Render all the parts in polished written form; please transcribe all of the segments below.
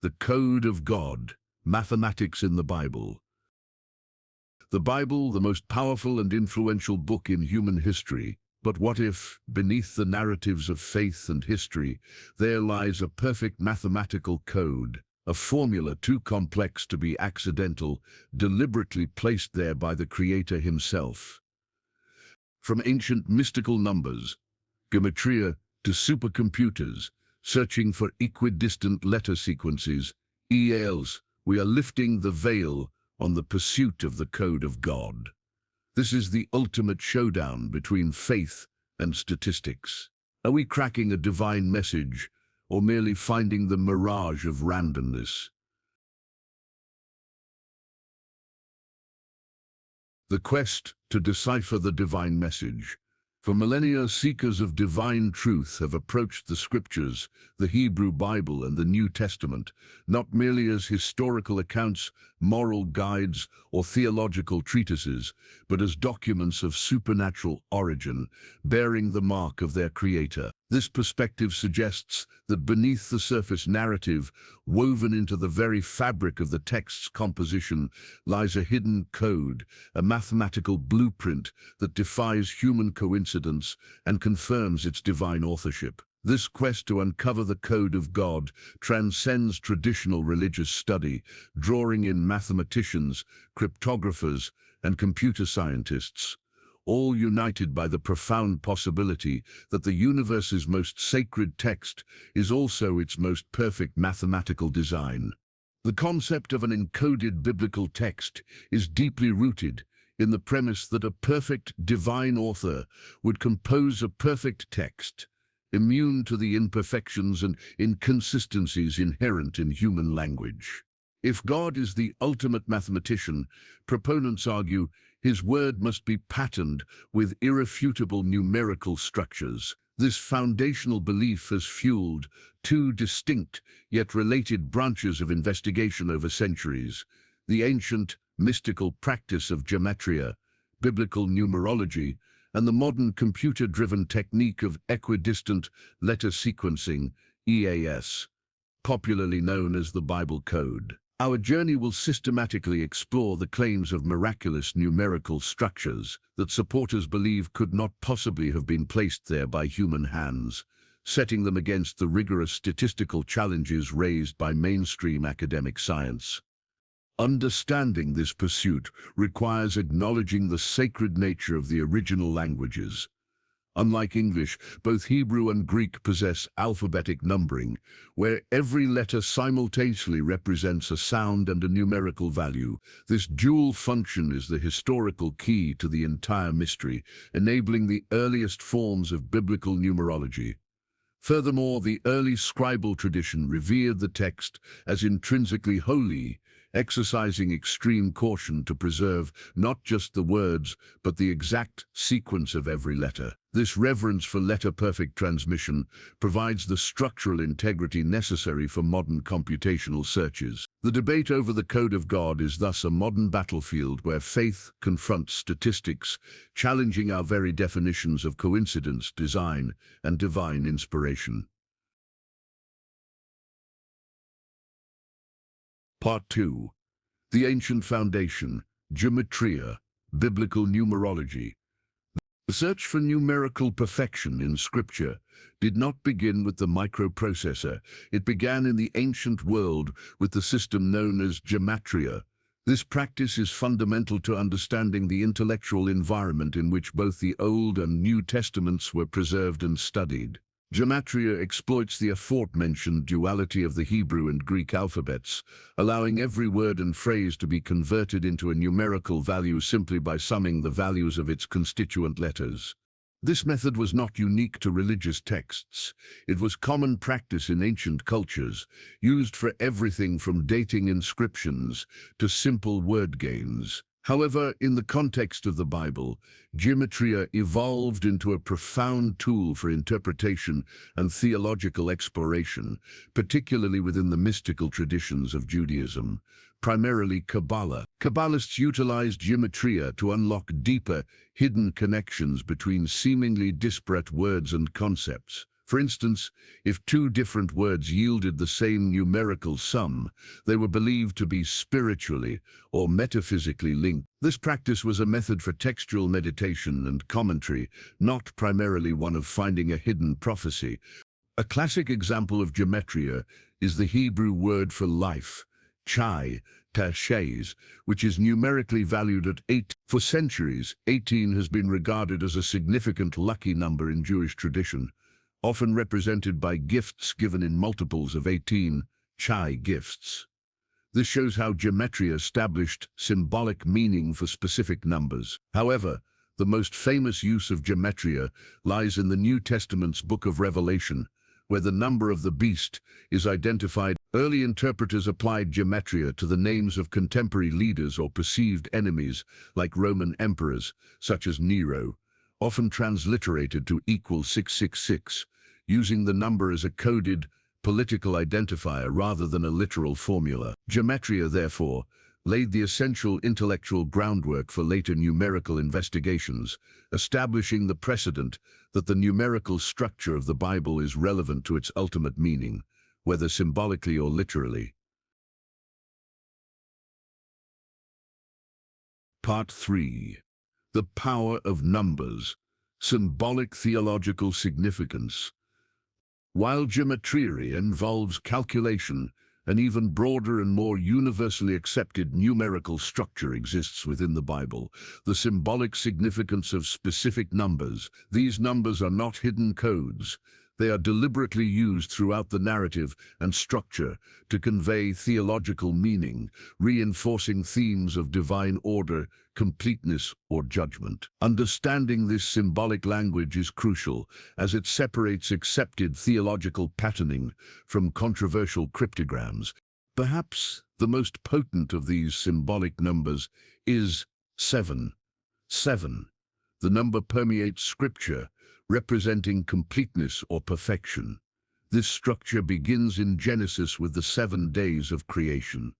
The Code of God, Mathematics in the Bible. The Bible, the most powerful and influential book in human history. But what if, beneath the narratives of faith and history, there lies a perfect mathematical code, a formula too complex to be accidental, deliberately placed there by the Creator himself? From ancient mystical numbers, Gematria, to supercomputers, searching for equidistant letter sequences, EALs, we are lifting the veil on the pursuit of the Code of God. This is the ultimate showdown between faith and statistics. Are we cracking a divine message, or merely finding the mirage of randomness? The quest to decipher the divine message. For millennia, seekers of divine truth have approached the Scriptures, the Hebrew Bible and the New Testament, not merely as historical accounts, moral guides, or theological treatises, but as documents of supernatural origin, bearing the mark of their Creator. This perspective suggests that beneath the surface narrative, woven into the very fabric of the text's composition, lies a hidden code, a mathematical blueprint that defies human coincidence and confirms its divine authorship. This quest to uncover the Code of God transcends traditional religious study, drawing in mathematicians, cryptographers, and computer scientists, all united by the profound possibility that the universe's most sacred text is also its most perfect mathematical design. The concept of an encoded biblical text is deeply rooted in the premise that a perfect divine author would compose a perfect text, immune to the imperfections and inconsistencies inherent in human language. If God is the ultimate mathematician, proponents argue, his word must be patterned with irrefutable numerical structures. This foundational belief has fueled two distinct yet related branches of investigation over centuries: the ancient mystical practice of gematria, biblical numerology, and the modern computer-driven technique of equidistant letter sequencing, EAS, popularly known as the Bible Code. Our journey will systematically explore the claims of miraculous numerical structures that supporters believe could not possibly have been placed there by human hands, setting them against the rigorous statistical challenges raised by mainstream academic science. Understanding this pursuit requires acknowledging the sacred nature of the original languages. Unlike English, both Hebrew and Greek possess alphabetic numbering, where every letter simultaneously represents a sound and a numerical value. This dual function is the historical key to the entire mystery, enabling the earliest forms of biblical numerology. Furthermore, the early scribal tradition revered the text as intrinsically holy, exercising extreme caution to preserve not just the words, but the exact sequence of every letter. This reverence for letter-perfect transmission provides the structural integrity necessary for modern computational searches. The debate over the Code of God is thus a modern battlefield where faith confronts statistics, challenging our very definitions of coincidence, design, and divine inspiration. Part 2. The Ancient Foundation, Gematria, Biblical Numerology. The search for numerical perfection in Scripture did not begin with the microprocessor. It began in the ancient world with the system known as Gematria. This practice is fundamental to understanding the intellectual environment in which both the Old and New Testaments were preserved and studied. Gematria exploits the aforementioned duality of the Hebrew and Greek alphabets, allowing every word and phrase to be converted into a numerical value simply by summing the values of its constituent letters. This method was not unique to religious texts. It was common practice in ancient cultures, used for everything from dating inscriptions to simple word games. However, in the context of the Bible, gematria evolved into a profound tool for interpretation and theological exploration, particularly within the mystical traditions of Judaism, primarily Kabbalah. Kabbalists utilized gematria to unlock deeper, hidden connections between seemingly disparate words and concepts. For instance, if two different words yielded the same numerical sum, they were believed to be spiritually or metaphysically linked. This practice was a method for textual meditation and commentary, not primarily one of finding a hidden prophecy. A classic example of gematria is the Hebrew word for life, chai, tashes, which is numerically valued at 8. For centuries, 18 has been regarded as a significant lucky number in Jewish tradition, often represented by gifts given in multiples of 18, chai gifts. This shows how gematria established symbolic meaning for specific numbers. However, the most famous use of gematria lies in the New Testament's book of Revelation, where the number of the beast is identified. Early interpreters applied gematria to the names of contemporary leaders or perceived enemies, like Roman emperors, such as Nero, often transliterated to equal 666, using the number as a coded, political identifier rather than a literal formula. Gematria, therefore, laid the essential intellectual groundwork for later numerical investigations, establishing the precedent that the numerical structure of the Bible is relevant to its ultimate meaning, whether symbolically or literally. Part 3. The Power of Numbers. Symbolic Theological Significance. While gematria involves calculation, an even broader and more universally accepted numerical structure exists within the Bible, the symbolic significance of specific numbers. These numbers are not hidden codes. They are deliberately used throughout the narrative and structure to convey theological meaning, reinforcing themes of divine order, completeness, or judgment. Understanding this symbolic language is crucial, as it separates accepted theological patterning from controversial cryptograms. Perhaps the most potent of these symbolic numbers is 7. 7. The number permeates Scripture, representing completeness or perfection. This structure begins in Genesis with the 7 days of creation.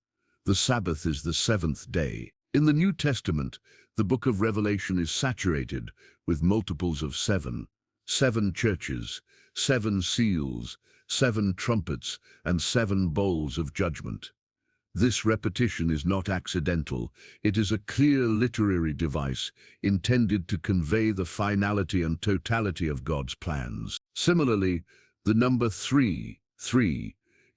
The Sabbath is the 7th day. In the New Testament, the book of Revelation is saturated with multiples of 7. 7 churches, 7 seals, 7 trumpets, and 7 bowls of judgment. This repetition is not accidental. It is a clear literary device intended to convey the finality and totality of God's plans. Similarly, the number 3,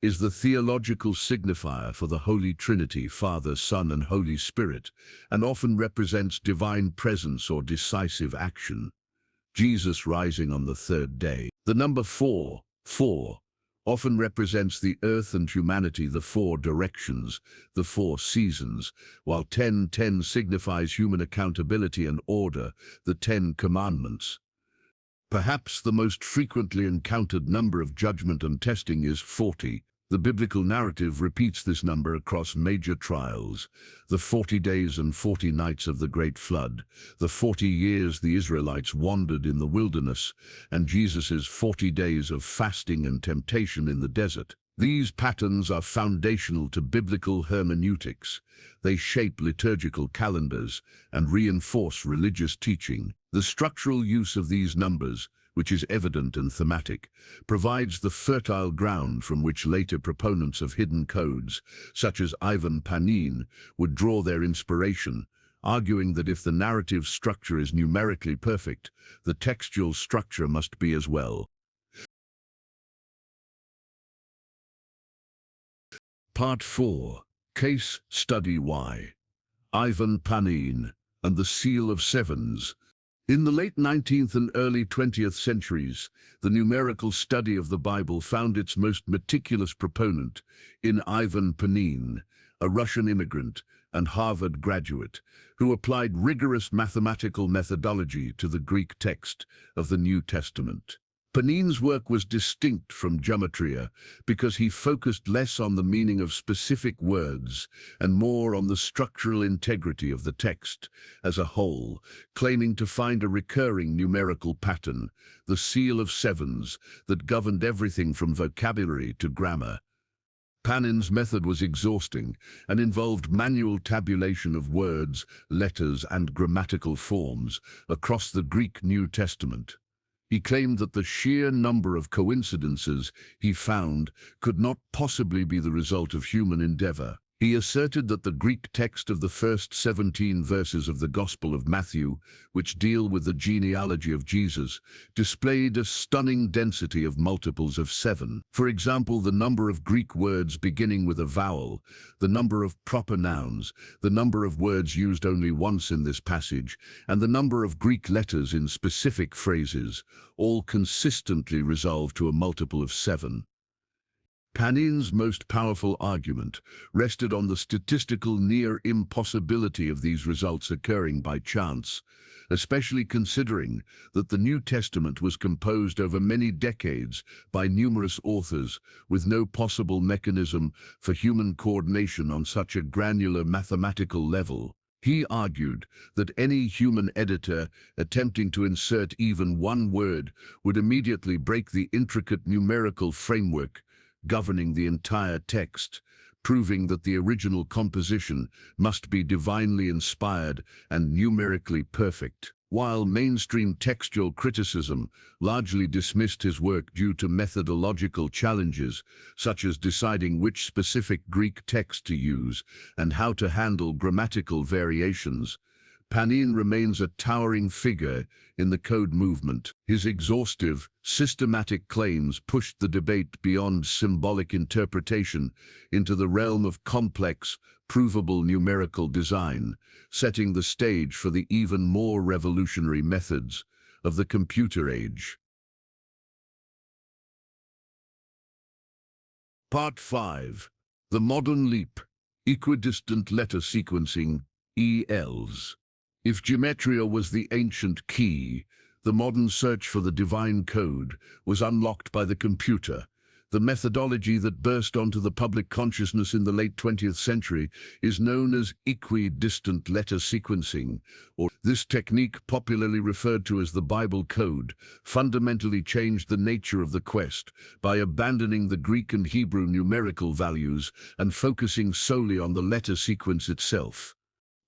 is the theological signifier for the Holy Trinity, Father, Son, and Holy Spirit, and often represents divine presence or decisive action. Jesus rising on the 3rd day. The number 4, often represents the earth and humanity, the 4 directions, the 4 seasons, while 10 signifies human accountability and order, the 10 commandments. Perhaps the most frequently encountered number of judgment and testing is 40. The biblical narrative repeats this number across major trials: the 40 days and 40 nights of the Great Flood, the 40 years the Israelites wandered in the wilderness, and Jesus' 40 days of fasting and temptation in the desert. These patterns are foundational to biblical hermeneutics. They shape liturgical calendars and reinforce religious teaching. The structural use of these numbers, which is evident and thematic, provides the fertile ground from which later proponents of hidden codes, such as Ivan Panin, would draw their inspiration, arguing that if the narrative structure is numerically perfect, the textual structure must be as well. Part 4. Case Study Why. Ivan Panin and the Seal of Sevens. In the late 19th and early 20th centuries, the numerical study of the Bible found its most meticulous proponent in Ivan Panin, a Russian immigrant and Harvard graduate, who applied rigorous mathematical methodology to the Greek text of the New Testament. Panin's work was distinct from gematria because he focused less on the meaning of specific words and more on the structural integrity of the text as a whole, claiming to find a recurring numerical pattern, the seal of sevens, that governed everything from vocabulary to grammar. Panin's method was exhausting and involved manual tabulation of words, letters, and grammatical forms across the Greek New Testament. He claimed that the sheer number of coincidences he found could not possibly be the result of human endeavor. He asserted that the Greek text of the first 17 verses of the Gospel of Matthew, which deal with the genealogy of Jesus, displayed a stunning density of multiples of 7. For example, the number of Greek words beginning with a vowel, the number of proper nouns, the number of words used only once in this passage, and the number of Greek letters in specific phrases, all consistently resolve to a multiple of 7. Panin's most powerful argument rested on the statistical near impossibility of these results occurring by chance, especially considering that the New Testament was composed over many decades by numerous authors with no possible mechanism for human coordination on such a granular mathematical level. He argued that any human editor attempting to insert even one word would immediately break the intricate numerical framework governing the entire text, proving that the original composition must be divinely inspired and numerically perfect. While mainstream textual criticism largely dismissed his work due to methodological challenges, such as deciding which specific Greek text to use and how to handle grammatical variations, Panin remains a towering figure in the code movement. His exhaustive, systematic claims pushed the debate beyond symbolic interpretation into the realm of complex, provable numerical design, setting the stage for the even more revolutionary methods of the computer age. Part 5. The Modern Leap. Equidistant Letter Sequencing, ELS. If Gematria was the ancient key, the modern search for the divine code was unlocked by the computer. The methodology that burst onto the public consciousness in the late 20th century is known as Equidistant Letter Sequencing, or this technique, popularly referred to as the Bible Code, fundamentally changed the nature of the quest by abandoning the Greek and Hebrew numerical values and focusing solely on the letter sequence itself.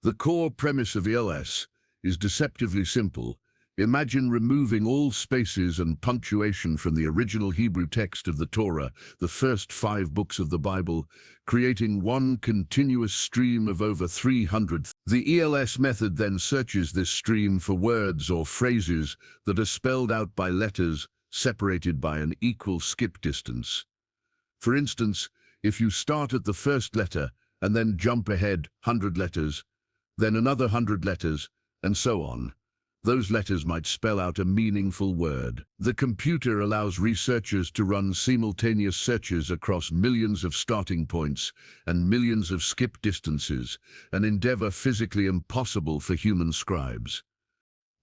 The core premise of ELS is deceptively simple. Imagine removing all spaces and punctuation from the original Hebrew text of the Torah, the first 5 books of the Bible, creating one continuous stream of over 300. The ELS method then searches this stream for words or phrases that are spelled out by letters separated by an equal skip distance. For instance, if you start at the first letter and then jump ahead 100 letters, then another 100 letters, and so on, those letters might spell out a meaningful word. The computer allows researchers to run simultaneous searches across millions of starting points and millions of skip distances, an endeavor physically impossible for human scribes.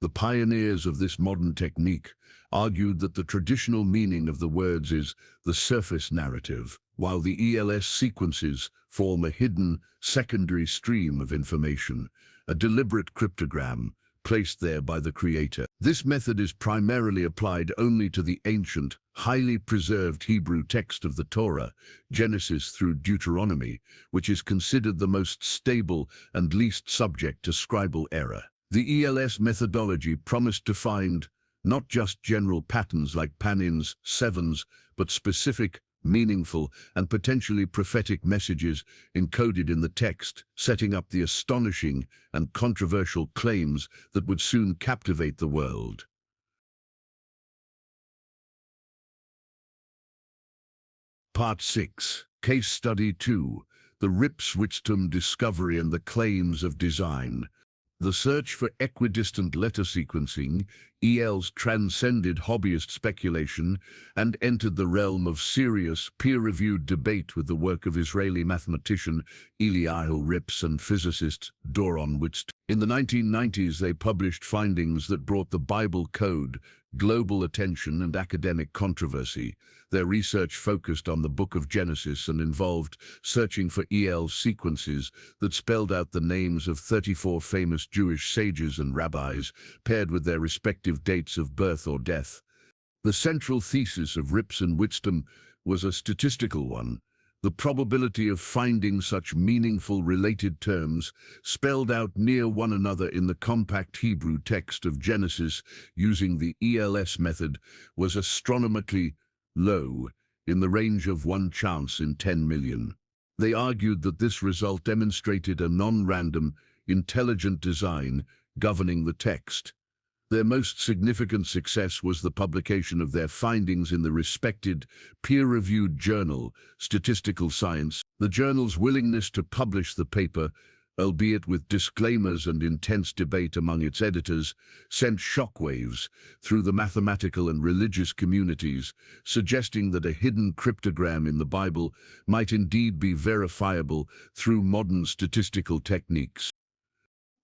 The pioneers of this modern technique argued that the traditional meaning of the words is the surface narrative, while the ELS sequences form a hidden, secondary stream of information, a deliberate cryptogram placed there by the creator. This method is primarily applied only to the ancient, highly preserved Hebrew text of the Torah, Genesis through Deuteronomy, which is considered the most stable and least subject to scribal error. The ELS methodology promised to find not just general patterns like Panin's 7s, but specific, meaningful, and potentially prophetic messages encoded in the text, setting up the astonishing and controversial claims that would soon captivate the world. Part 6. Case Study 2. The Witztum discovery and the claims of design. The search for equidistant letter sequencing, ELS, transcended hobbyist speculation and entered the realm of serious, peer-reviewed debate with the work of Israeli mathematician Eliyahu Rips and physicist Doron Witztum. In the 1990s, they published findings that brought the Bible Code global attention and academic controversy. Their research focused on the Book of Genesis and involved searching for ELS sequences that spelled out the names of 34 famous Jewish sages and rabbis, paired with their respective dates of birth or death. The central thesis of Rips and Witztum was a statistical one. The probability of finding such meaningful related terms spelled out near one another in the compact Hebrew text of Genesis using the ELS method was astronomically low, in the range of 1 chance in 10 million. They argued that this result demonstrated a non-random, intelligent design governing the text. Their most significant success was the publication of their findings in the respected, peer-reviewed journal, Statistical Science. The journal's willingness to publish the paper, albeit with disclaimers and intense debate among its editors, sent shockwaves through the mathematical and religious communities, suggesting that a hidden cryptogram in the Bible might indeed be verifiable through modern statistical techniques.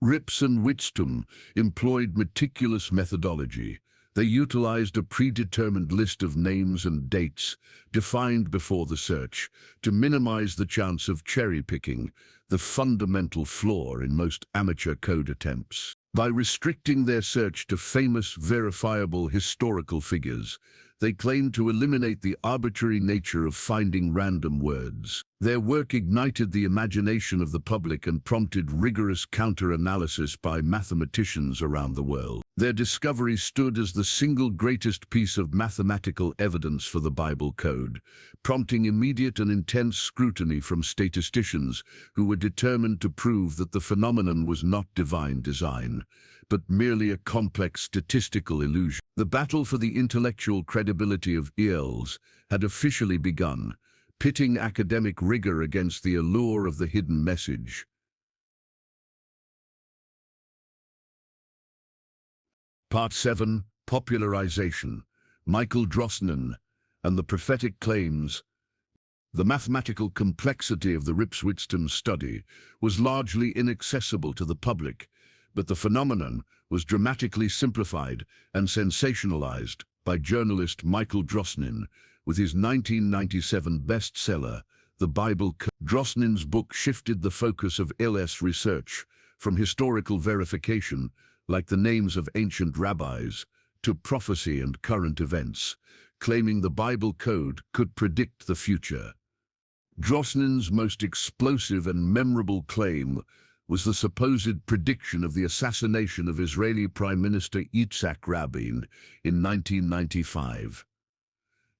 Rips and Witztum employed meticulous methodology. They utilized a predetermined list of names and dates, defined before the search, to minimize the chance of cherry-picking, the fundamental flaw in most amateur code attempts. By restricting their search to famous, verifiable historical figures, they claimed to eliminate the arbitrary nature of finding random words. Their work ignited the imagination of the public and prompted rigorous counter-analysis by mathematicians around the world. Their discovery stood as the single greatest piece of mathematical evidence for the Bible Code, prompting immediate and intense scrutiny from statisticians who were determined to prove that the phenomenon was not divine design, but merely a complex statistical illusion. The battle for the intellectual credibility of ELS had officially begun, pitting academic rigor against the allure of the hidden message. Part 7. Popularization. Michael Drosnin and the prophetic claims. The mathematical complexity of the Witztum study was largely inaccessible to the public, but the phenomenon was dramatically simplified and sensationalized by journalist Michael Drosnin with his 1997 bestseller, The Bible Code. Drosnin's book shifted the focus of ELS research from historical verification, like the names of ancient rabbis, to prophecy and current events, claiming the Bible Code could predict the future. Drosnin's most explosive and memorable claim was the supposed prediction of the assassination of Israeli Prime Minister Yitzhak Rabin in 1995.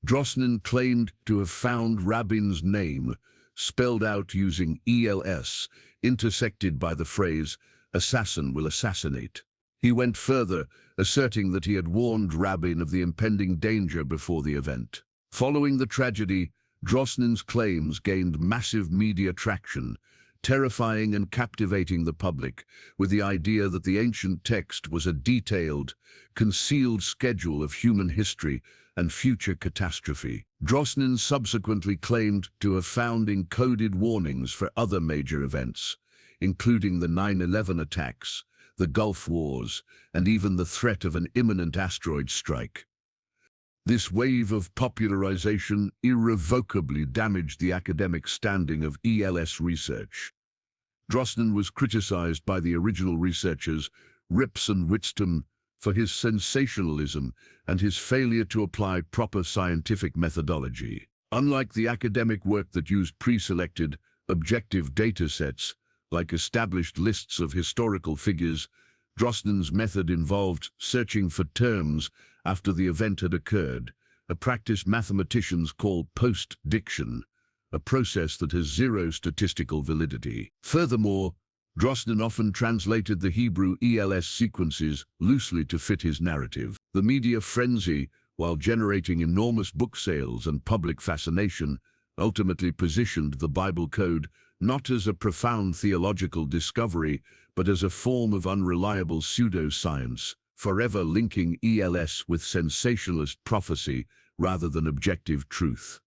Drosnin claimed to have found Rabin's name, spelled out using ELS, intersected by the phrase, "assassin will assassinate." He went further, asserting that he had warned Rabin of the impending danger before the event. Following the tragedy, Drosnin's claims gained massive media traction, terrifying and captivating the public with the idea that the ancient text was a detailed, concealed schedule of human history and future catastrophe. Drosnin subsequently claimed to have found encoded warnings for other major events, including the 9/11 attacks, the Gulf Wars, and even the threat of an imminent asteroid strike. This wave of popularization irrevocably damaged the academic standing of ELS research. Drosnin was criticized by the original researchers, Rips and Witztum, for his sensationalism and his failure to apply proper scientific methodology. Unlike the academic work that used pre-selected, objective data sets, like established lists of historical figures, Drosnin's method involved searching for terms after the event had occurred, a practice mathematicians call post-diction, a process that has zero statistical validity. Furthermore, Drosnin often translated the Hebrew ELS sequences loosely to fit his narrative. The media frenzy, while generating enormous book sales and public fascination, ultimately positioned the Bible Code not as a profound theological discovery, but as a form of unreliable pseudoscience, forever linking ELS with sensationalist prophecy rather than objective truth.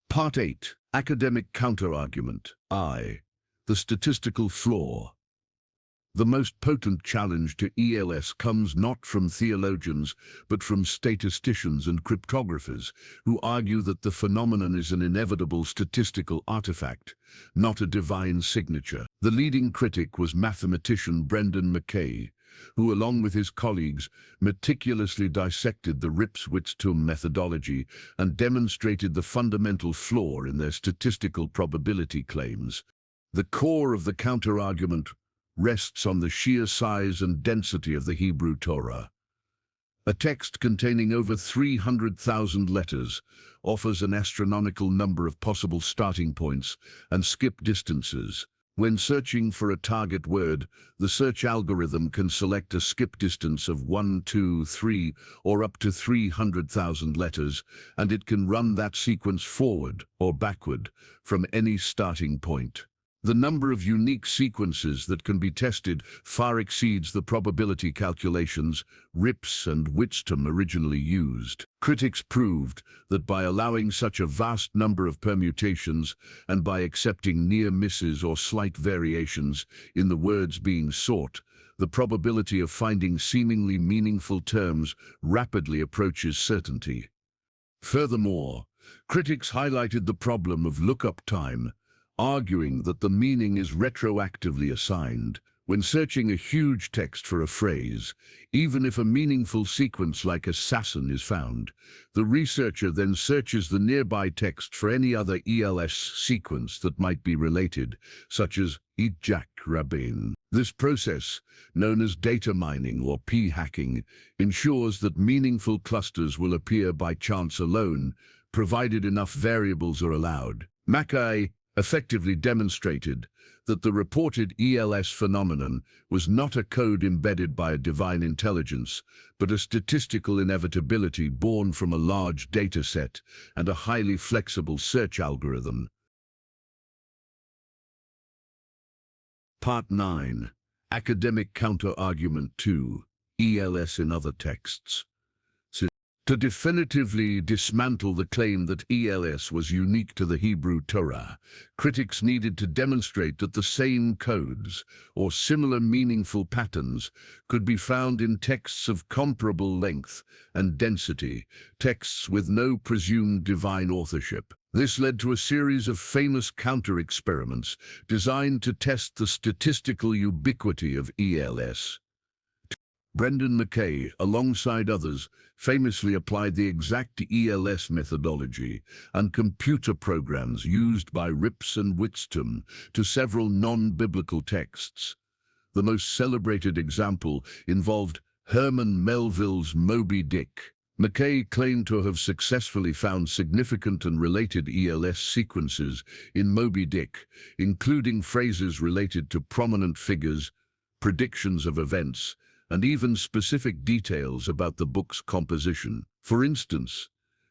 Part 8. Academic Counterargument. I. The statistical flaw. The most potent challenge to ELS comes not from theologians, but from statisticians and cryptographers, who argue that the phenomenon is an inevitable statistical artifact, not a divine signature. The leading critic was mathematician Brendan McKay, who, along with his colleagues, meticulously dissected the Witztum methodology and demonstrated the fundamental flaw in their statistical probability claims. The core of the counter-argument rests on the sheer size and density of the Hebrew Torah. A text containing over 300,000 letters offers an astronomical number of possible starting points and skip distances. When searching for a target word, the search algorithm can select a skip distance of 1, 2, 3, or up to 300,000 letters, and it can run that sequence forward or backward from any starting point. The number of unique sequences that can be tested far exceeds the probability calculations Rips and Witztum originally used. Critics proved that by allowing such a vast number of permutations and by accepting near misses or slight variations in the words being sought, the probability of finding seemingly meaningful terms rapidly approaches certainty. Furthermore, critics highlighted the problem of lookup time, arguing that the meaning is retroactively assigned. When searching a huge text for a phrase, even if a meaningful sequence like assassin is found, the researcher then searches the nearby text for any other ELS sequence that might be related, such as Jack Rabin. This process, known as data mining or p-hacking, ensures that meaningful clusters will appear by chance alone, provided enough variables are allowed. Mackay effectively demonstrated that the reported ELS phenomenon was not a code embedded by a divine intelligence, but a statistical inevitability born from a large data set and a highly flexible search algorithm. Part 9. Academic Counter-Argument 2. ELS in Other Texts. To definitively dismantle the claim that ELS was unique to the Hebrew Torah, critics needed to demonstrate that the same codes, or similar meaningful patterns, could be found in texts of comparable length and density, texts with no presumed divine authorship. This led to a series of famous counter-experiments designed to test the statistical ubiquity of ELS. Brendan Mackay, alongside others, famously applied the exact ELS methodology and computer programs used by Rips and Witztum to several non-biblical texts. The most celebrated example involved Herman Melville's Moby Dick. Mackay claimed to have successfully found significant and related ELS sequences in Moby Dick, including phrases related to prominent figures, predictions of events, and even specific details about the book's composition. For instance,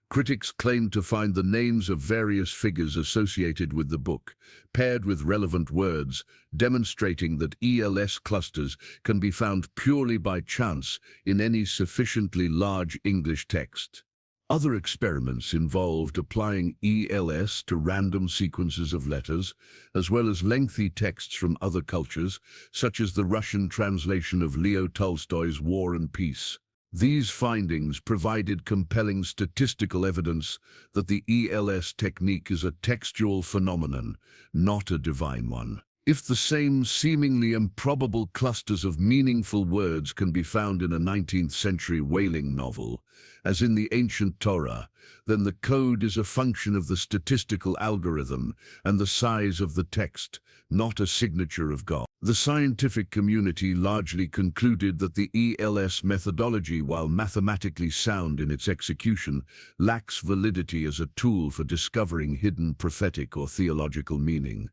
critics claimed to find the names of various figures associated with the book, paired with relevant words, demonstrating that ELS clusters can be found purely by chance in any sufficiently large English text. Other experiments involved applying ELS to random sequences of letters, as well as lengthy texts from other cultures, such as the Russian translation of Leo Tolstoy's War and Peace. These findings provided compelling statistical evidence that the ELS technique is a textual phenomenon, not a divine one. If the same seemingly improbable clusters of meaningful words can be found in a 19th-century whaling novel, as in the ancient Torah, then the code is a function of the statistical algorithm and the size of the text, not a signature of God. The scientific community largely concluded that the ELS methodology, while mathematically sound in its execution, lacks validity as a tool for discovering hidden prophetic or theological meaning.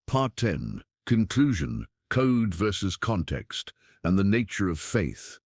Part 10. Conclusion, Code versus Context, and the Nature of Faith.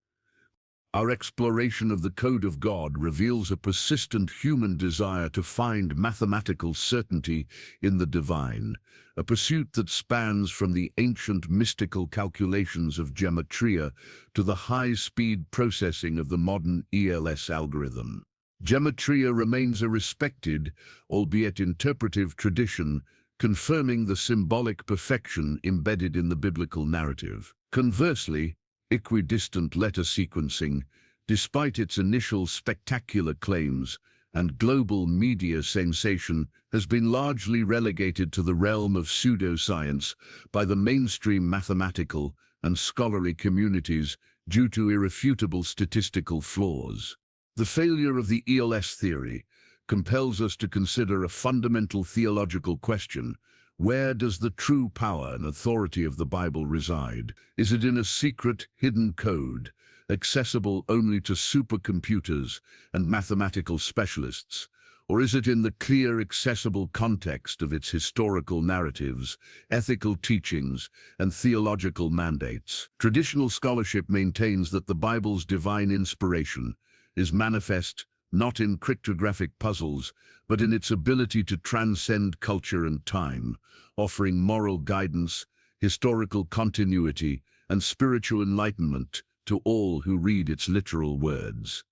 Our exploration of the Code of God reveals a persistent human desire to find mathematical certainty in the divine, a pursuit that spans from the ancient mystical calculations of Gematria to the high-speed processing of the modern ELS algorithm. Gematria remains a respected, albeit interpretive tradition, confirming the symbolic perfection embedded in the biblical narrative. Conversely, Equidistant Letter Sequencing, despite its initial spectacular claims, and global media sensation has been largely relegated to the realm of pseudoscience by the mainstream mathematical and scholarly communities due to irrefutable statistical flaws. The failure of the ELS theory compels us to consider a fundamental theological question. Where does the true power and authority of the Bible reside? Is it in a secret, hidden code, accessible only to supercomputers and mathematical specialists? Or is it in the clear, accessible context of its historical narratives, ethical teachings, and theological mandates? Traditional scholarship maintains that the Bible's divine inspiration is manifest not in cryptographic puzzles, but in its ability to transcend culture and time, offering moral guidance, historical continuity, and spiritual enlightenment to all who read its literal words.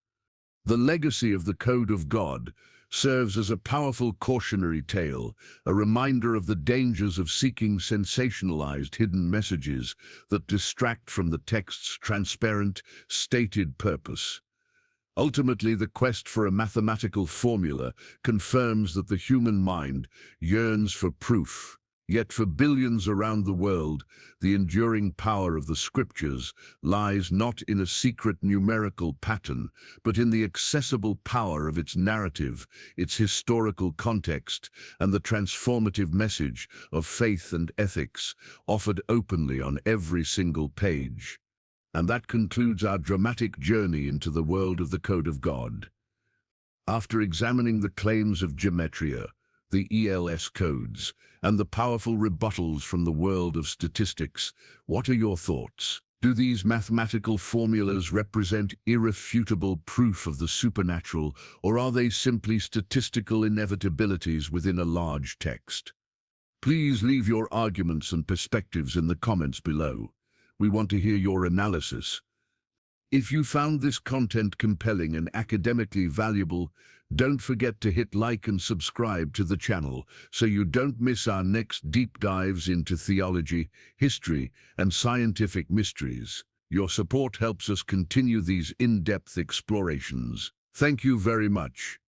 The legacy of the Code of God serves as a powerful cautionary tale, a reminder of the dangers of seeking sensationalized hidden messages that distract from the text's transparent, stated purpose. Ultimately, the quest for a mathematical formula confirms that the human mind yearns for proof. Yet for billions around the world, the enduring power of the scriptures lies not in a secret numerical pattern, but in the accessible power of its narrative, its historical context, and the transformative message of faith and ethics offered openly on every single page. And that concludes our dramatic journey into the world of the Code of God. After examining the claims of Gematria, the ELS codes, and the powerful rebuttals from the world of statistics, what are your thoughts? Do these mathematical formulas represent irrefutable proof of the supernatural, or are they simply statistical inevitabilities within a large text? Please leave your arguments and perspectives in the comments below. We want to hear your analysis. If you found this content compelling and academically valuable, don't forget to hit like and subscribe to the channel so you don't miss our next deep dives into theology, history, and scientific mysteries. Your support helps us continue these in-depth explorations. Thank you very much.